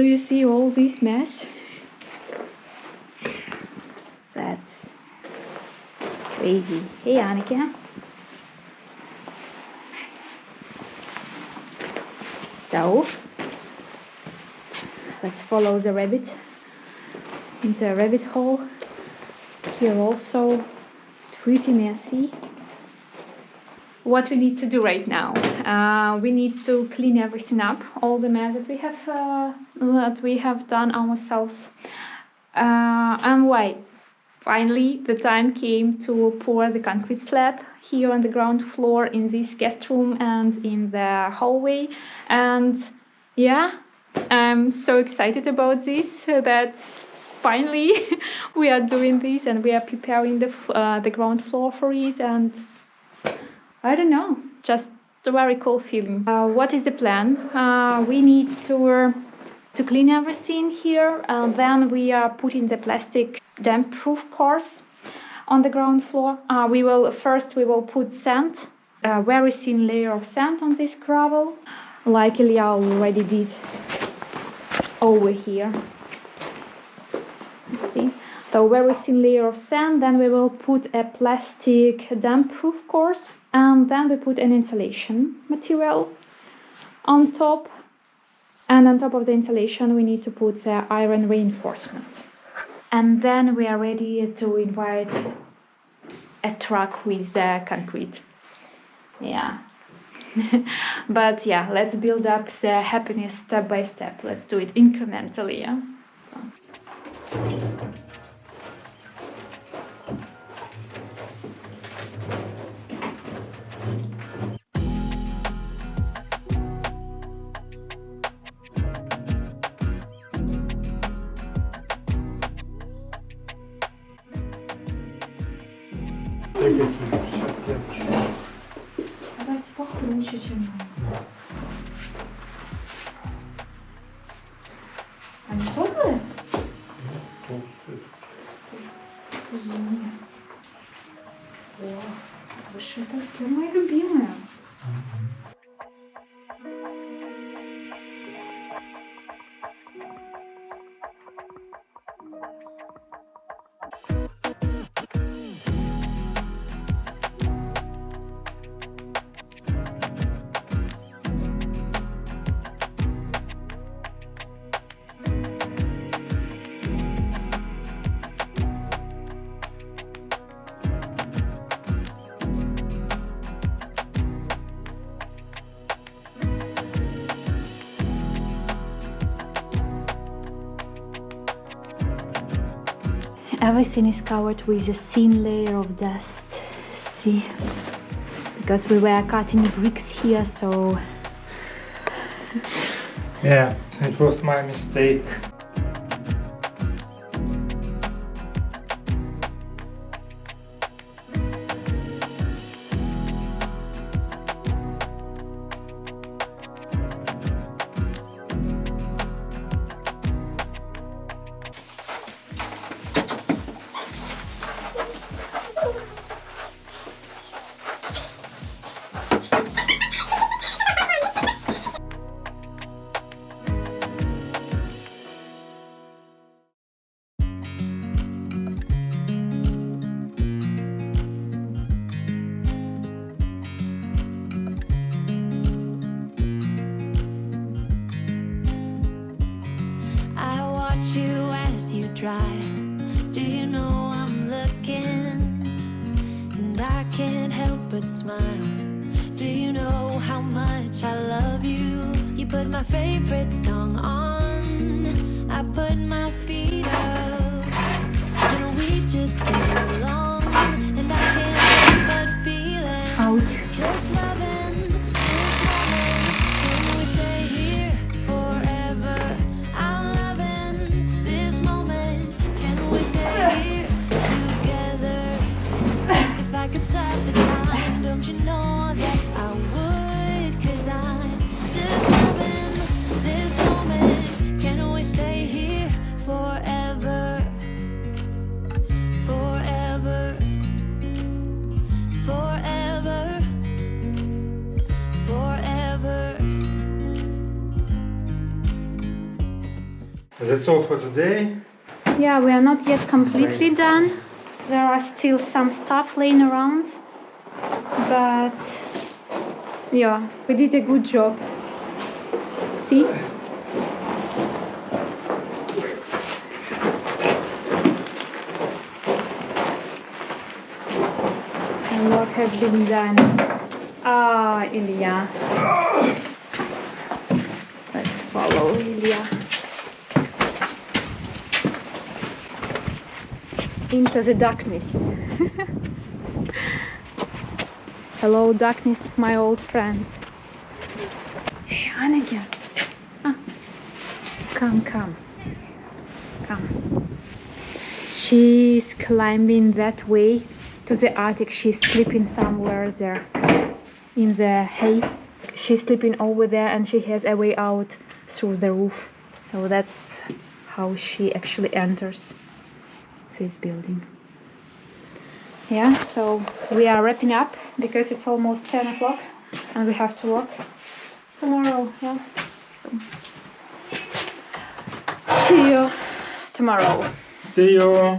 you see all this mess? That's crazy. Hey, Annika. So, let's follow the rabbit into a rabbit hole. Here also pretty messy. What we need to do right now, we need to clean everything up, all the mess that we have done ourselves. And why? Finally, the time came to pour the concrete slab here on the ground floor in this guest room and in the hallway. And yeah, I'm so excited about this that finally we are doing this and we are preparing the ground floor for it. And I don't know, just a very cool feeling. What is the plan? We need to clean everything here. Then we are putting the plastic damp-proof course on the ground floor. We will put sand, a very thin layer of sand on this gravel, like Ilya already did over here. You see, the very thin layer of sand. Then we will put a plastic damp-proof course, and then we put an insulation material on top. And on top of the insulation, we need to put the iron reinforcement. And then we are ready to invite a truck with concrete. Yeah. But yeah, let's build up the happiness step by step. Let's do it incrementally. Yeah. Давайте покруче, чем они теплые? Толстые. О, выше это моя любимая. Everything is covered with a thin layer of dust. See, because we were cutting bricks here, so yeah, it was my mistake. Do you know I'm looking and I can't help but smile? Do you know how much I love you? You put my favorite song on, I put my feet up, and we just sing along, and I can't help but feel it. Ouch. Just loving this moment. Can we stay here forever? I'm loving this moment. Can we stay here together? If I could stop the time, don't you know that I would? 'Cause I'm just loving this moment. That's all for today. Yeah, we are not yet completely done. There are still some stuff laying around, but yeah, we did a good job. See? A lot has been done. Ah, Ilya. Let's follow Ilya into the darkness. Hello, darkness, my old friend. Hey, Anneke. Ah. Come. She's climbing that way to the attic. She's sleeping somewhere there in the hay. She's sleeping over there and she has a way out through the roof. So that's how she actually enters this building. Yeah, so we are wrapping up because it's almost 10 o'clock and we have to work tomorrow. Yeah, so see you tomorrow. See you.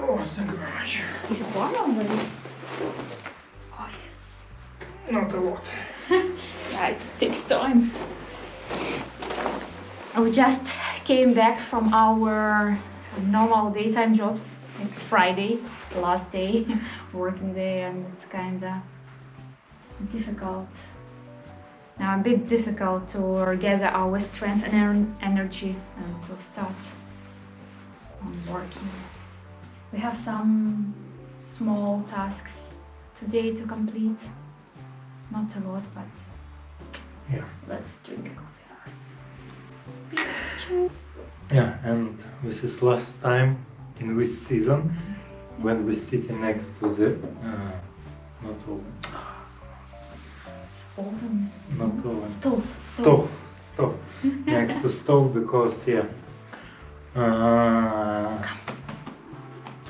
Oh, thank you very much. Is it warm already? Oh yes. Not a lot. Yeah, it takes time. We just came back from our normal daytime jobs. It's Friday, last day, working day, and it's kinda difficult. Now, a bit difficult to gather our strength and energy and to start on working. We have some small tasks today to complete. Not a lot, but Yeah. let's drink a coffee first. Yeah, and this is last time in this season when we're sitting next to the not oven. It's oven. Not oven. Stove. Stove. Next to stove because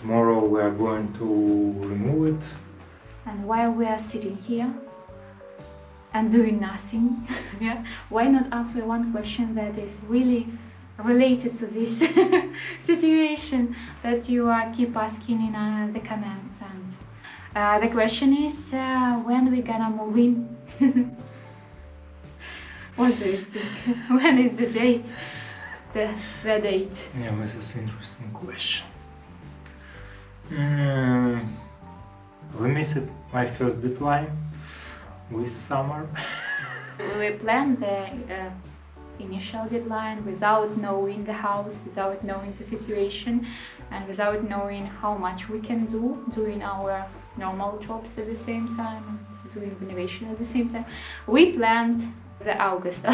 tomorrow we are going to remove it. And while we are sitting here and doing nothing, yeah, why not answer one question that is really related to this situation that you keep asking in the comments? And the question is, when we gonna move in? What do you think? When is the date? The date? Yeah, this is an interesting question. We missed my first deadline with summer. We planned the initial deadline without knowing the house, without knowing the situation, and without knowing how much we can do doing our normal jobs at the same time and doing renovation at the same time. We planned the August.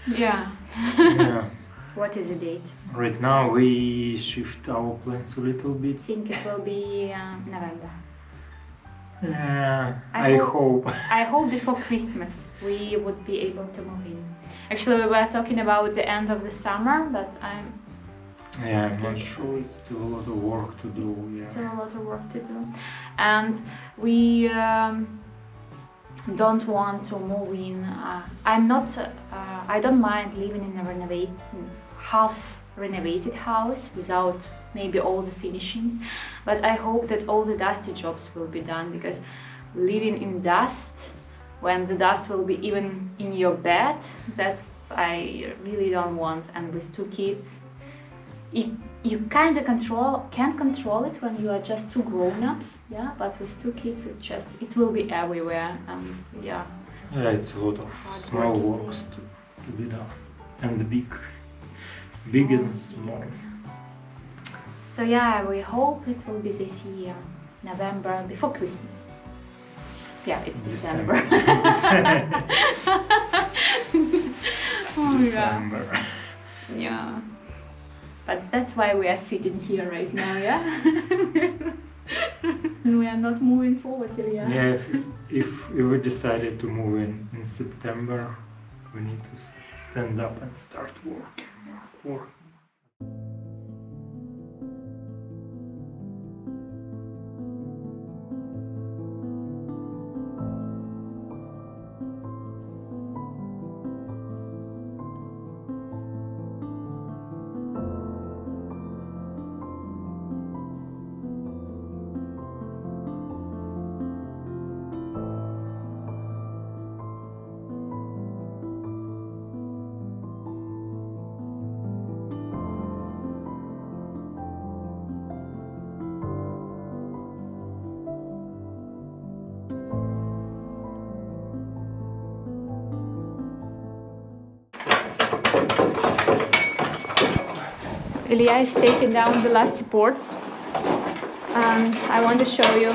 Yeah. Yeah. What is the date? Right now we shift our plans a little I bit. think it will be November. I hope. I hope before Christmas we would be able to move in. Actually, we were talking about the end of the summer, but I'm not sure. It's still a lot of work to do. Yeah. still a lot of work to do. And we don't want to move in. I don't mind living in a half renovated house without maybe all the finishings, but I hope that all the dusty jobs will be done, because living in dust, when the dust will be even in your bed, that I really don't want. And with two kids, you kind of can't control it when you are just two grown-ups, yeah, but with two kids it will be everywhere. And yeah, It's a lot of small Hard-working works to be done, and big and small. So yeah, we hope it will be this year, November, before Christmas. Yeah, it's December. Oh, December. Yeah. But that's why we are sitting here right now, yeah? And we are not moving forward, Ilya. Yeah, if we decided to move in September, we need to stand up and start work. Ilya is taking down the last supports, and I want to show you.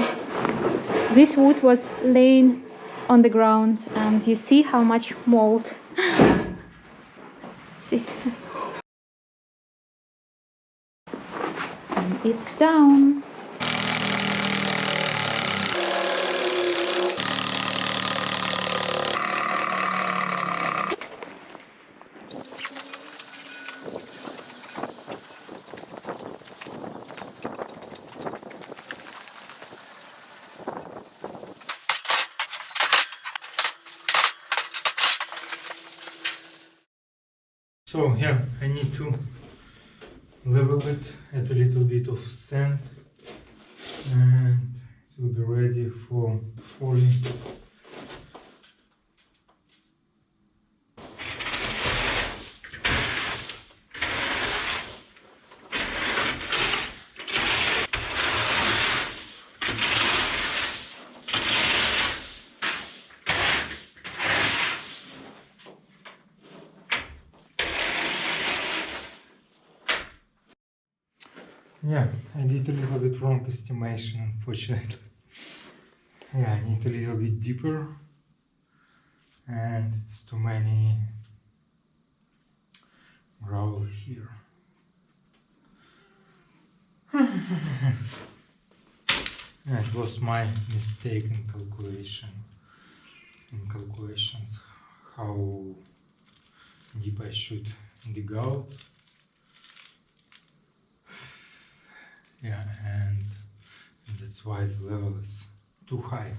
This wood was laying on the ground, and you see how much mold. See, and it's down. So yeah, I need to level it, add a little bit of sand, and it will be ready for falling. Yeah, I did a little bit wrong estimation, unfortunately. Yeah, I need a little bit deeper, and it's too many gravel here. Yeah, it was my mistake in calculations how deep I should dig out. Yeah, and that's why the level is too high.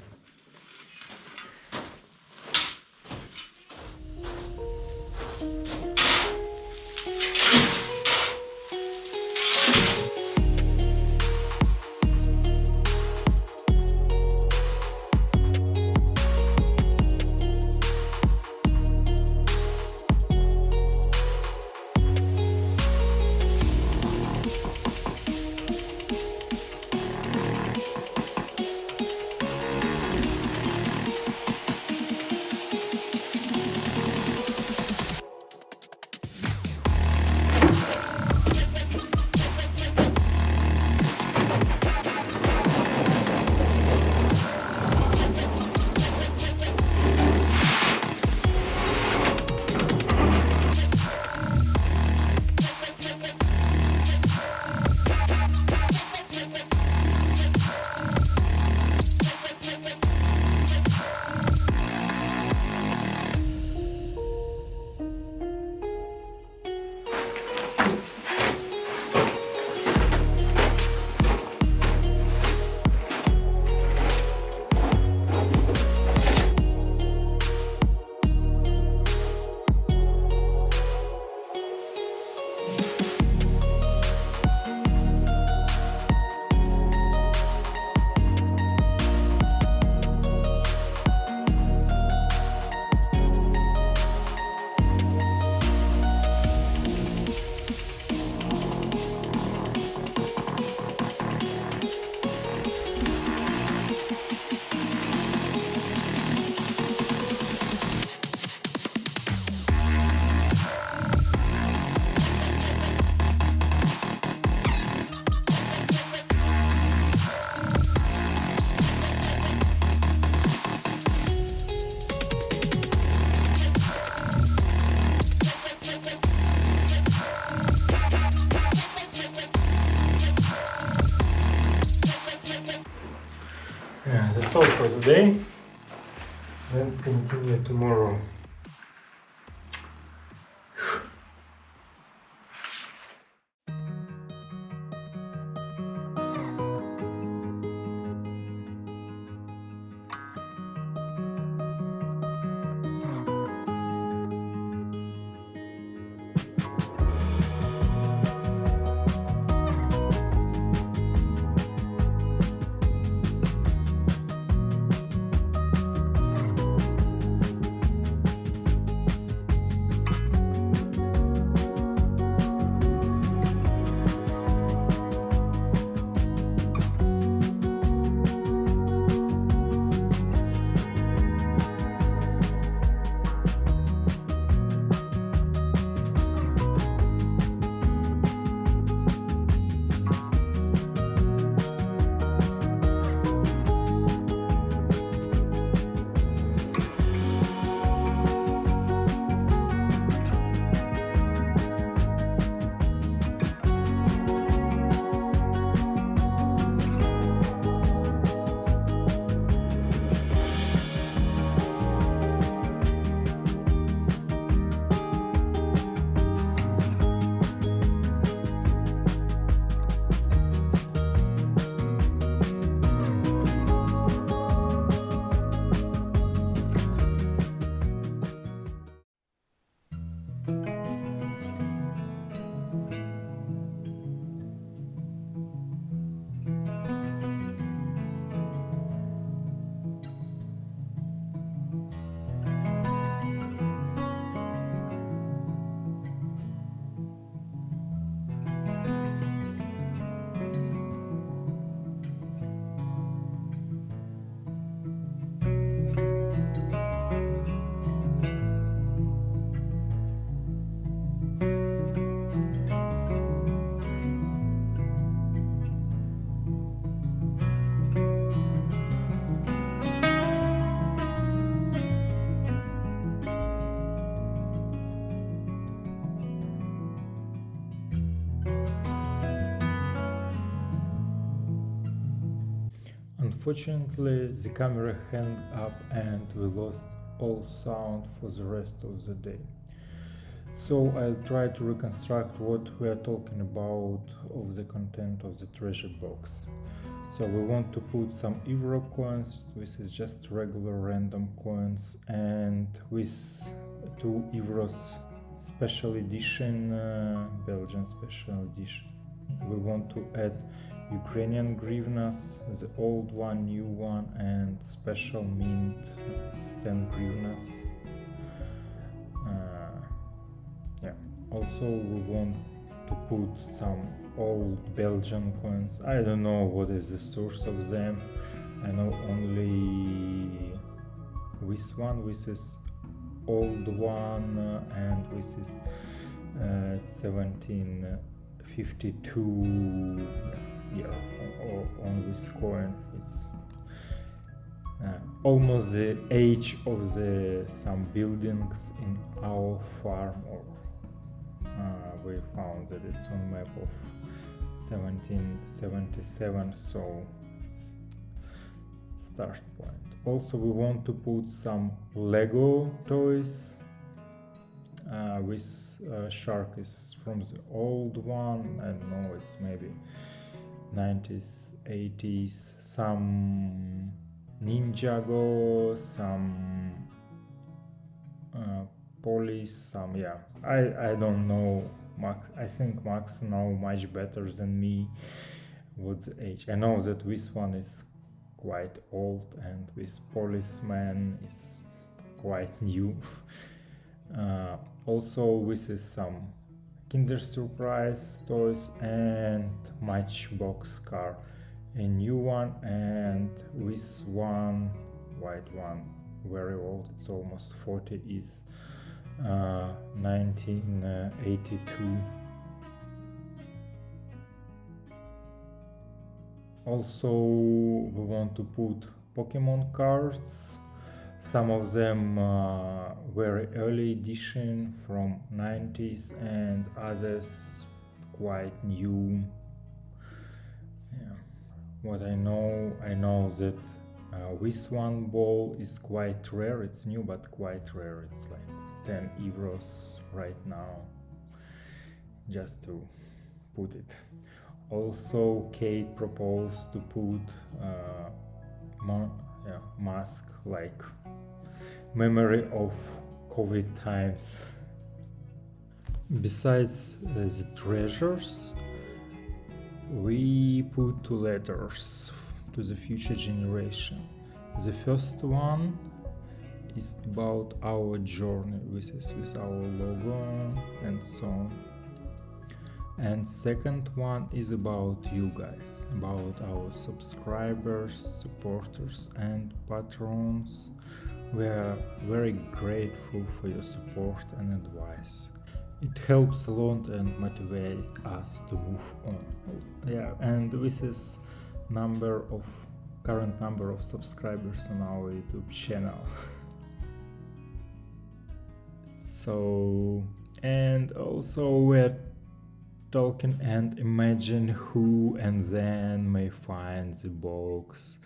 today. Let's continue tomorrow. Unfortunately, the camera hung up and we lost all sound for the rest of the day. So I'll try to reconstruct what we are talking about of the content of the treasure box. So we want to put some euro coins. This is just regular random coins, and with 2 euros special edition, Belgian special edition. We want to add Ukrainian grivnas, the old one, new one, and special mint, it's 10 grivnas. Also we want to put some old Belgian coins. I don't know what is the source of them. I know only this one, this is old one, and this is 1752. On this coin it's almost the age of some buildings in our farm, or we found that it's on map of 1777, so it's start point. Also we want to put some Lego toys. This shark is from the old one, I don't know, it's maybe 90s, 80s, some Ninjago, some police, some, I don't know. Max, I think Max know much better than me what's the age. I know that this one is quite old and this policeman is quite new. Also this is some Kinder Surprise toys and Matchbox car, a new one, and this one, white one, very old, it's almost 40, is 1982. Also we want to put Pokemon cards, some of them very early edition from 90s and others quite new. What I know that This one ball is quite rare, it's new but quite rare, it's like 10 euros right now, just to put it. Also, Kate proposed to put mask like memory of COVID times. Besides the treasures, we put 2 letters to the future generation. The first one is about our journey, with our logo and so on. And second one is about you guys, about our subscribers, supporters and patrons. We are very grateful for your support and advice. It helps a lot and motivates us to move on. Yeah, and this is current number of subscribers on our YouTube channel. So, and also we're talking and imagine who and then may find the box.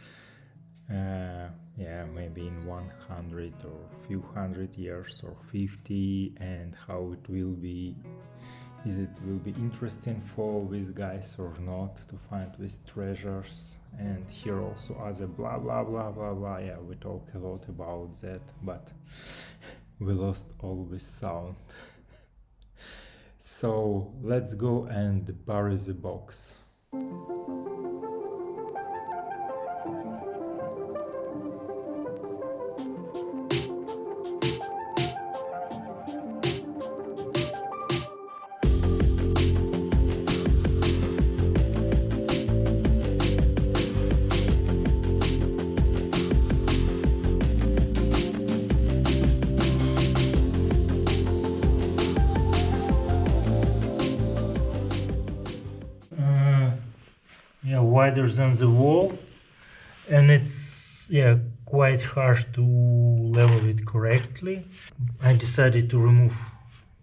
Maybe in 100 or few hundred years or 50, and how it will be. Is it will be interesting for these guys or not to find these treasures? And here also other blah blah blah blah blah. Yeah, we talk a lot about that, but we lost all this sound. So let's go and bury the box. Wider than the wall, and it's quite hard to level it correctly. I decided to remove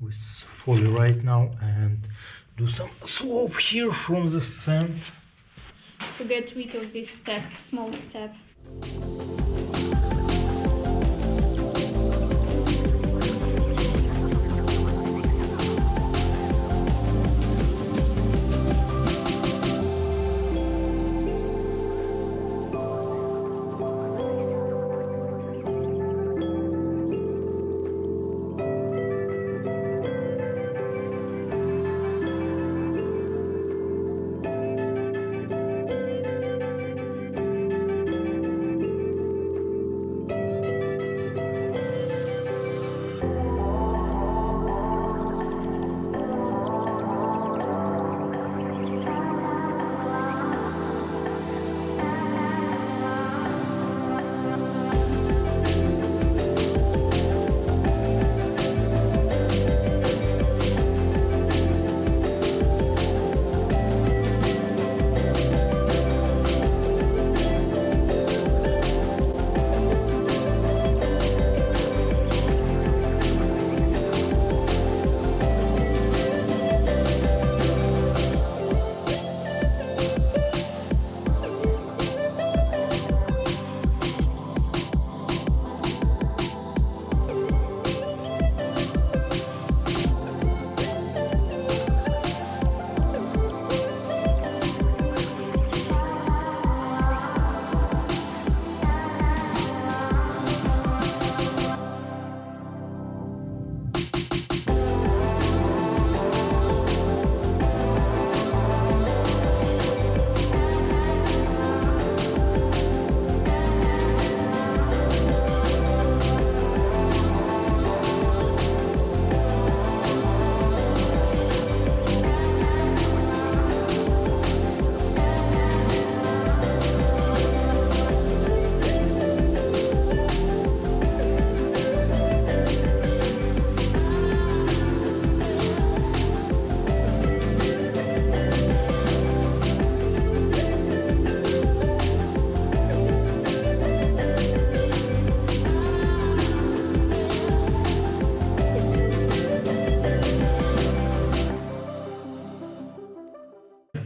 this folly right now and do some slope here from the sand to get rid of this small step.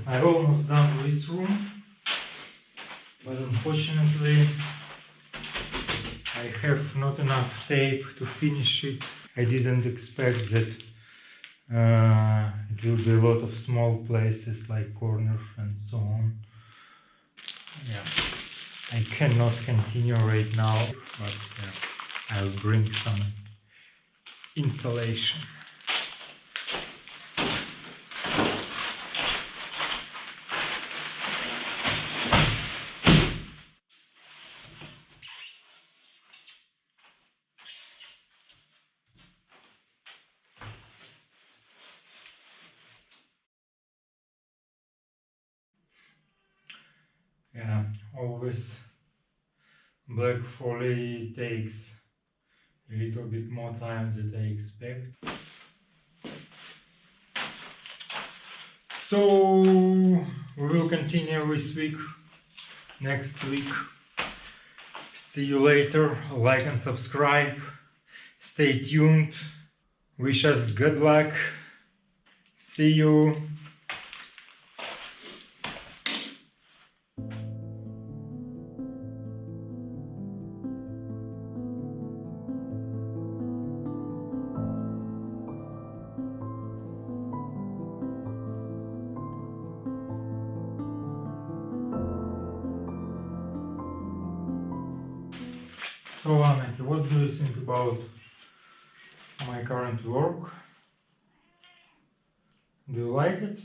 I'm almost done with this room, but unfortunately have not enough tape to finish it. I didn't expect that it will be a lot of small places like corners and so on. Yeah, I cannot continue right now, but yeah, I'll bring some insulation. Yeah, always black foley takes a little bit more time than I expect. So we will continue this week, next week. See you later. Like and subscribe. Stay tuned. Wish us good luck. See you. So Amaretto, what do you think about my current work? Do you like it?